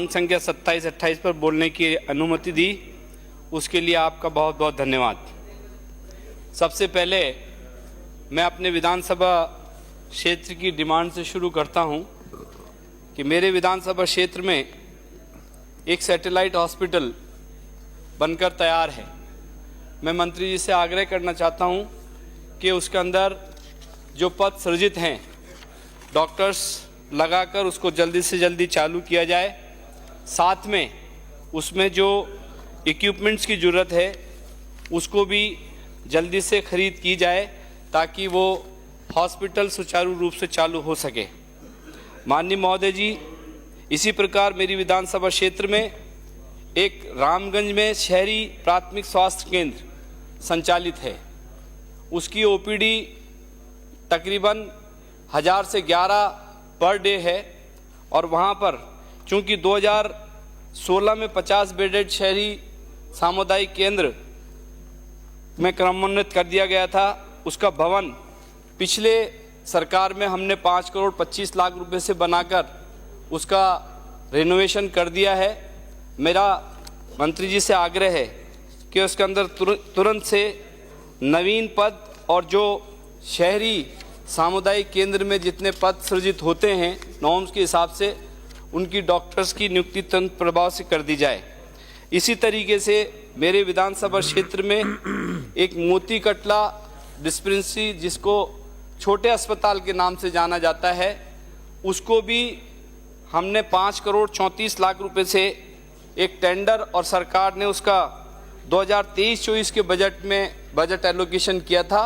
संख्या 27-28 पर बोलने की अनुमति दी, उसके लिए आपका बहुत बहुत धन्यवाद। सबसे पहले मैं अपने विधानसभा क्षेत्र की डिमांड से शुरू करता हूं कि मेरे विधानसभा क्षेत्र में एक सैटेलाइट हॉस्पिटल बनकर तैयार है। मैं मंत्री जी से आग्रह करना चाहता हूं कि उसके अंदर जो पद सृजित हैं, डॉक्टर्स लगाकर उसको जल्दी से जल्दी चालू किया जाए। साथ में उसमें जो इक्विपमेंट्स की ज़रूरत है उसको भी जल्दी से खरीद की जाए ताकि वो हॉस्पिटल सुचारू रूप से चालू हो सके। माननीय महोदय जी, इसी प्रकार मेरी विधानसभा क्षेत्र में एक रामगंज में शहरी प्राथमिक स्वास्थ्य केंद्र संचालित है। उसकी ओपीडी तकरीबन 1000 से 11 पर डे है और वहाँ पर चूँकि 2016 में 50 बेडेड शहरी सामुदायिक केंद्र में क्रमोन्नत कर दिया गया था। उसका भवन पिछले सरकार में हमने 5 करोड़ 25 लाख रुपए से बनाकर उसका रेनोवेशन कर दिया है। मेरा मंत्री जी से आग्रह है कि उसके अंदर तुरंत से नवीन पद और जो शहरी सामुदायिक केंद्र में जितने पद सृजित होते हैं नॉर्म्स के हिसाब से, उनकी डॉक्टर्स की नियुक्ति तुरंत प्रभाव से कर दी जाए। इसी तरीके से मेरे विधानसभा क्षेत्र में एक मोती कटला डिस्पेंसरी, जिसको छोटे अस्पताल के नाम से जाना जाता है, उसको भी हमने 5 करोड़ 34 लाख रुपए से एक टेंडर और सरकार ने उसका 2023-24 के बजट में बजट एलोकेशन किया था।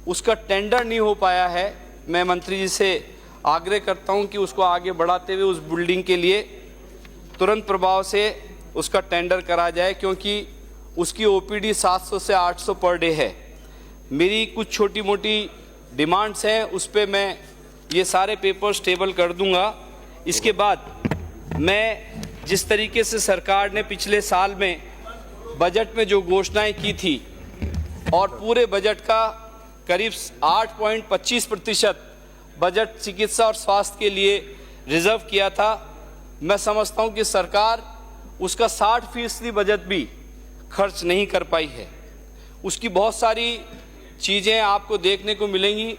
उसका टेंडर नहीं हो पाया है। मैं मंत्री जी से आग्रह करता हूं कि उसको आगे बढ़ाते हुए उस बिल्डिंग के लिए तुरंत प्रभाव से उसका टेंडर करा जाए, क्योंकि उसकी ओपीडी 700 से 800 पर डे है। मेरी कुछ छोटी मोटी डिमांड्स हैं, उस पर मैं ये सारे पेपर्स टेबल कर दूंगा। इसके बाद मैं जिस तरीके से सरकार ने पिछले साल में बजट में जो घोषणाएं की थी और पूरे बजट का करीब 8.25% बजट चिकित्सा और स्वास्थ्य के लिए रिजर्व किया था, मैं समझता हूं कि सरकार उसका 60% बजट भी खर्च नहीं कर पाई है। उसकी बहुत सारी चीज़ें आपको देखने को मिलेंगी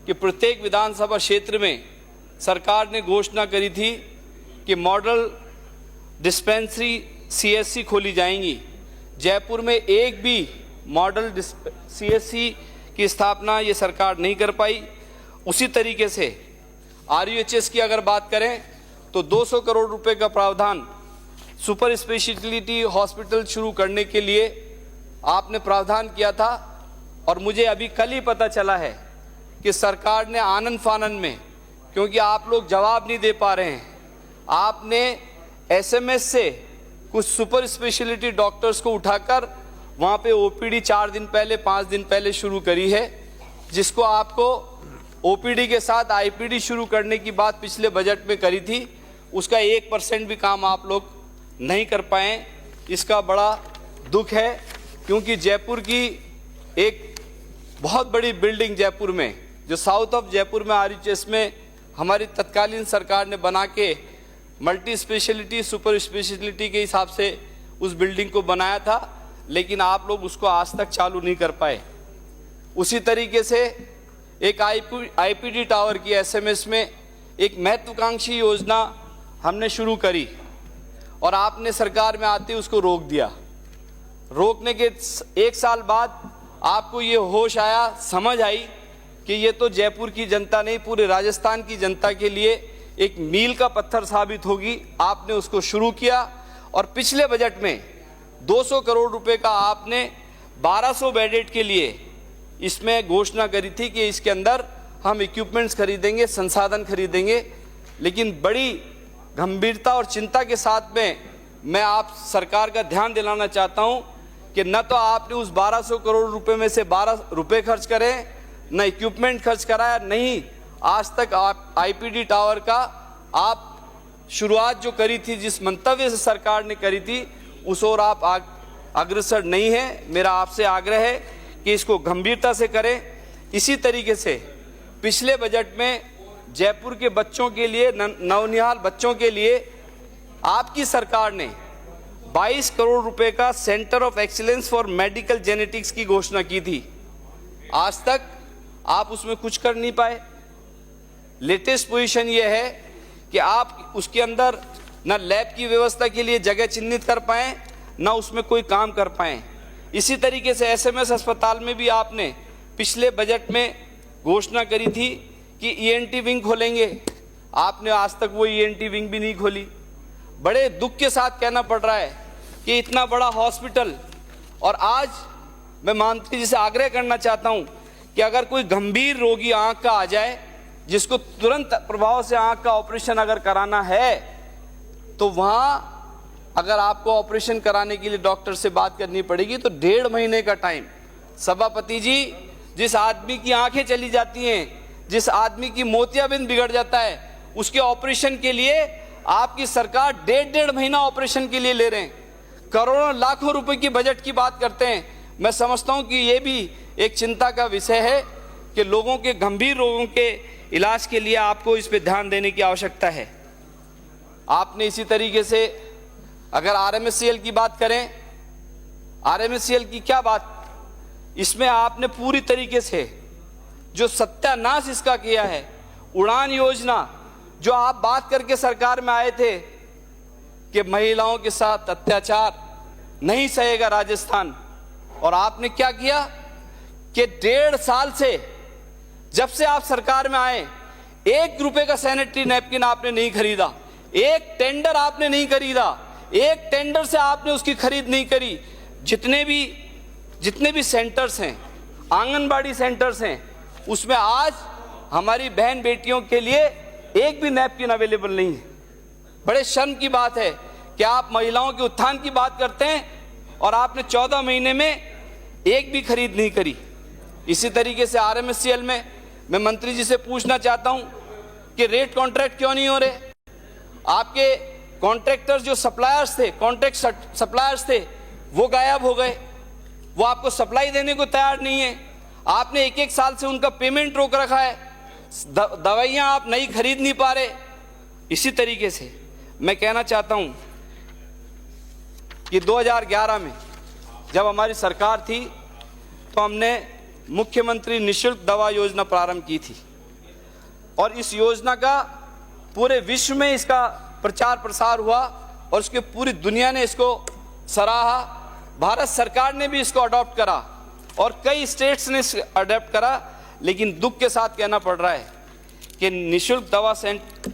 कि प्रत्येक विधानसभा क्षेत्र में सरकार ने घोषणा करी थी कि मॉडल डिस्पेंसरी सीएससी खोली जाएंगी। जयपुर में एक भी मॉडल सीएससी की स्थापना ये सरकार नहीं कर पाई। उसी तरीके से आरयूएचएस की अगर बात करें तो 200 करोड़ रुपए का प्रावधान सुपर स्पेशलिटी हॉस्पिटल शुरू करने के लिए आपने प्रावधान किया था, और मुझे अभी कल ही पता चला है कि सरकार ने आनन फानन में, क्योंकि आप लोग जवाब नहीं दे पा रहे हैं, आपने एसएमएस से कुछ सुपर स्पेशलिटी डॉक्टर्स को उठाकर वहाँ पे ओपीडी 4 दिन पहले 5 दिन पहले शुरू करी है, जिसको आपको ओपीडी के साथ आईपीडी शुरू करने की बात पिछले बजट में करी थी। उसका 1% भी काम आप लोग नहीं कर पाए। इसका बड़ा दुख है, क्योंकि जयपुर की एक बहुत बड़ी बिल्डिंग जयपुर में, जो साउथ ऑफ जयपुर में आरयूएचएस में हमारी तत्कालीन सरकार ने बना के मल्टी स्पेशलिटी सुपर स्पेशलिटी के हिसाब से उस बिल्डिंग को बनाया था, लेकिन आप लोग उसको आज तक चालू नहीं कर पाए। उसी तरीके से एक आईपीडी टावर की एसएमएस में एक महत्वाकांक्षी योजना हमने शुरू करी और आपने सरकार में आते उसको रोक दिया। रोकने के 1 साल बाद आपको ये होश आया, समझ आई कि ये तो जयपुर की जनता नहीं, पूरे राजस्थान की जनता के लिए एक मील का पत्थर साबित होगी। आपने उसको शुरू किया और पिछले बजट में 200 करोड़ रुपए का आपने 1200 बेडेड के लिए इसमें घोषणा करी थी कि इसके अंदर हम इक्विपमेंट्स खरीदेंगे, संसाधन खरीदेंगे। लेकिन बड़ी गंभीरता और चिंता के साथ में मैं आप सरकार का ध्यान दिलाना चाहता हूं कि न तो आपने उस 1200 करोड़ रुपए में से 12 रुपए खर्च करें, न इक्विपमेंट खर्च कराया, नहीं आज तक आप आईपीडी टावर का आप शुरुआत जो करी थी, जिस मंतव्य से सरकार ने करी थी, उस ओर आप अग्रसर नहीं है। मेरा आपसे आग्रह है कि इसको गंभीरता से करें। इसी तरीके से पिछले बजट में जयपुर के बच्चों के लिए, नवनिहाल बच्चों के लिए आपकी सरकार ने 22 करोड़ रुपए का centre of excellence for medical genetics की घोषणा की थी। आज तक आप उसमें कुछ कर नहीं पाए। लेटेस्ट पोजीशन यह है कि आप उसके अंदर न लैब की व्यवस्था के लिए जगह चिन्हित कर पाए, न उसमें कोई काम कर पाए। इसी तरीके से एसएमएस अस्पताल में भी आपने पिछले बजट में घोषणा करी थी कि ईएनटी विंग खोलेंगे, आपने आज तक वो ईएनटी विंग भी नहीं खोली। बड़े दुख के साथ कहना पड़ रहा है कि इतना बड़ा हॉस्पिटल, और आज मैं मंत्री जी से आग्रह करना चाहता हूं कि अगर कोई गंभीर रोगी आंख का आ जाए, जिसको तुरंत प्रभाव से आंख का ऑपरेशन अगर कराना है, तो वहां अगर आपको ऑपरेशन कराने के लिए डॉक्टर से बात करनी पड़ेगी तो 1.5 महीने का टाइम। सभापति जी, जिस आदमी की आंखें चली जाती हैं, जिस आदमी की मोतियाबिंद बिगड़ जाता है, उसके ऑपरेशन के लिए आपकी सरकार 1.5 महीना ऑपरेशन के लिए ले रहे हैं। करोड़ों लाखों रुपए की बजट की बात करते हैं। मैं समझता हूं कि ये भी एक चिंता का विषय है कि लोगों के गंभीर रोगों के इलाज के लिए आपको इस पे ध्यान देने की आवश्यकता है। आपने इसी तरीके से अगर आरएमएससीएल की बात करें, आरएमएससीएल की क्या बात, इसमें आपने पूरी तरीके से जो सत्यानाश इसका किया है। उड़ान योजना जो आप बात करके सरकार में आए थे कि महिलाओं के साथ अत्याचार नहीं सहेगा राजस्थान, और आपने क्या किया कि 1.5 साल से, जब से आप सरकार में आए, 1 रुपए का सैनिटरी नैपकिन आपने नहीं खरीदा, एक टेंडर आपने नहीं खरीदा, एक टेंडर से आपने उसकी खरीद नहीं करी। जितने भी सेंटर्स हैं, आंगनबाड़ी सेंटर्स हैं, उसमें आज हमारी बहन बेटियों के लिए एक भी नैपकिन अवेलेबल नहीं है। बड़े शर्म की बात है कि आप महिलाओं के उत्थान की बात करते हैं और आपने 14 महीने में एक भी खरीद नहीं करी। इसी तरीके से आरएमएससीएल में मैं मंत्री जी से पूछना चाहता हूं कि रेट कॉन्ट्रैक्ट क्यों नहीं हो रहे। आपके कॉन्ट्रैक्टर्स जो सप्लायर्स थे, कॉन्ट्रैक्ट सप्लायर्स थे, वो गायब हो गए। वो आपको सप्लाई देने को तैयार नहीं है। आपने 1-1 साल से उनका पेमेंट रोक रखा है। दवाइयां आप नई खरीद नहीं पा रहे। इसी तरीके से मैं कहना चाहता हूं कि 2011 में जब हमारी सरकार थी तो हमने मुख्यमंत्री निःशुल्क दवा योजना प्रारंभ की थी, और इस योजना का पूरे विश्व में इसका प्रचार प्रसार हुआ और उसके पूरी दुनिया ने इसको सराहा। भारत सरकार ने भी इसको अडॉप्ट करा और कई स्टेट्स ने इसको अडॉप्ट करा। लेकिन दुख के साथ कहना पड़ रहा है कि निःशुल्क दवा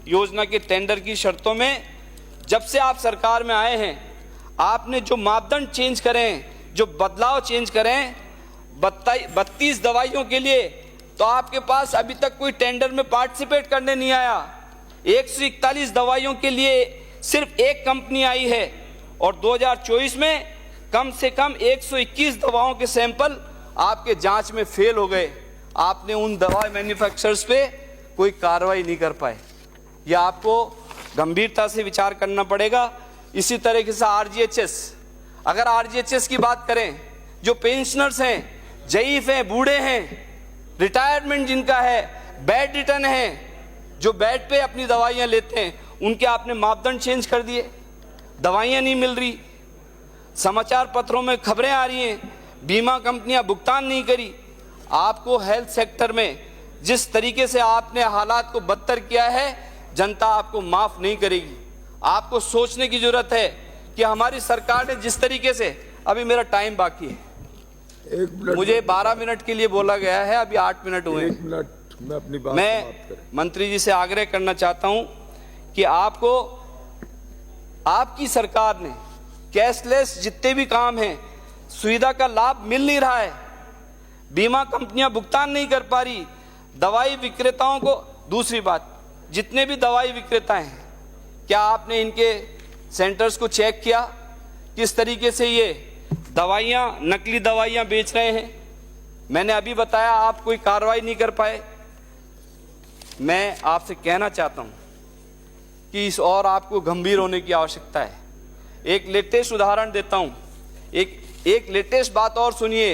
योजना के टेंडर की शर्तों में जब से आप सरकार में आए हैं, आपने जो मापदंड चेंज करें, जो बदलाव चेंज करें, 32 दवाइयों के लिए तो आपके पास अभी तक कोई टेंडर में पार्टिसिपेट करने नहीं आया। 141 दवाइयों के लिए सिर्फ एक कंपनी आई है, और 2024 में कम से कम 121 दवाओं के सैंपल आपके जांच में फेल हो गए। आपने उन दवा मैन्युफैक्चरर्स पे कोई कार्रवाई नहीं कर पाए। यह आपको गंभीरता से विचार करना पड़ेगा। इसी तरीके से आरजीएचएस, अगर आरजीएचएस की बात करें, जो पेंशनर्स हैं, जयीफ हैं, बूढ़े हैं, रिटायरमेंट जिनका है, बेड रिटर्न है, जो बेड पे अपनी दवाइयां लेते हैं, उनके आपने मापदंड चेंज कर दिए। दवाइयां नहीं मिल रही, समाचार पत्रों में खबरें आ रही हैं, बीमा कंपनियां भुगतान नहीं करी। आपको हेल्थ सेक्टर में जिस तरीके से आपने हालात को बदतर किया है, जनता आपको माफ नहीं करेगी। आपको सोचने की जरूरत है कि हमारी सरकार ने जिस तरीके से, अभी मेरा टाइम बाकी है, 1 मिनट, मुझे 12 मिनट के लिए बोला गया है, अभी 8 मिनट हुए। 1 मिनट में अपनी बात मैं समाप्त करें। मंत्री जी से आग्रह करना चाहता हूं कि आपको, आपकी सरकार ने कैशलेस जितने भी काम हैं, सुविधा का लाभ मिल नहीं रहा है, बीमा कंपनियां भुगतान नहीं कर पा रही, दवाई विक्रेताओं को। दूसरी बात, जितने भी दवाई विक्रेता हैं, क्या आपने इनके सेंटर्स को चेक किया किस तरीके से ये दवाइयां, नकली दवाइयां बेच रहे हैं? मैंने अभी बताया, आप कोई कार्रवाई नहीं कर पाए। मैं आपसे कहना चाहता हूं कि इस और आपको गंभीर होने की आवश्यकता है। एक लेटेस्ट उदाहरण देता हूं, एक लेटेस्ट बात और सुनिए।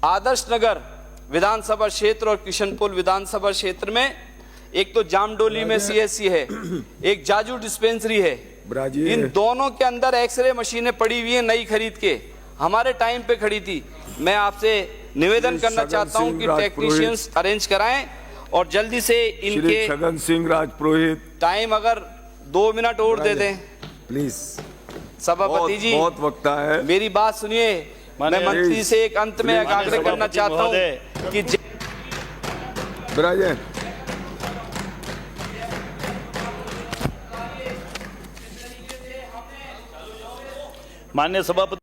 आदर्श नगर विधानसभा क्षेत्र और किशनपुर विधानसभा क्षेत्र में एक तो जामडोली में सीएससी है, एक जाजू डिस्पेंसरी है, ब्राजी इन दोनों के अंदर एक्सरे मशीनें पड़ी हुई हैं नई खरीद के, हमारे टाइम पे खड़ी थी। मैं आपसे निवेदन करना छगन चाहता हूं सिंह कि राजपुरोहित। टेक्नीशियंस अरेंज कराएं और जल्दी से श्री इनके छगन सिंह राजपुरोहित टाइम अगर 2 मिनट और दे दें। प्लीज। सभापति जी बहुत वक्त है। मेरी बात सुनिए। मैं मंत्री से एक अंत में आग्रह करना चाहता हूं कि ब्राजे माननीय सभापति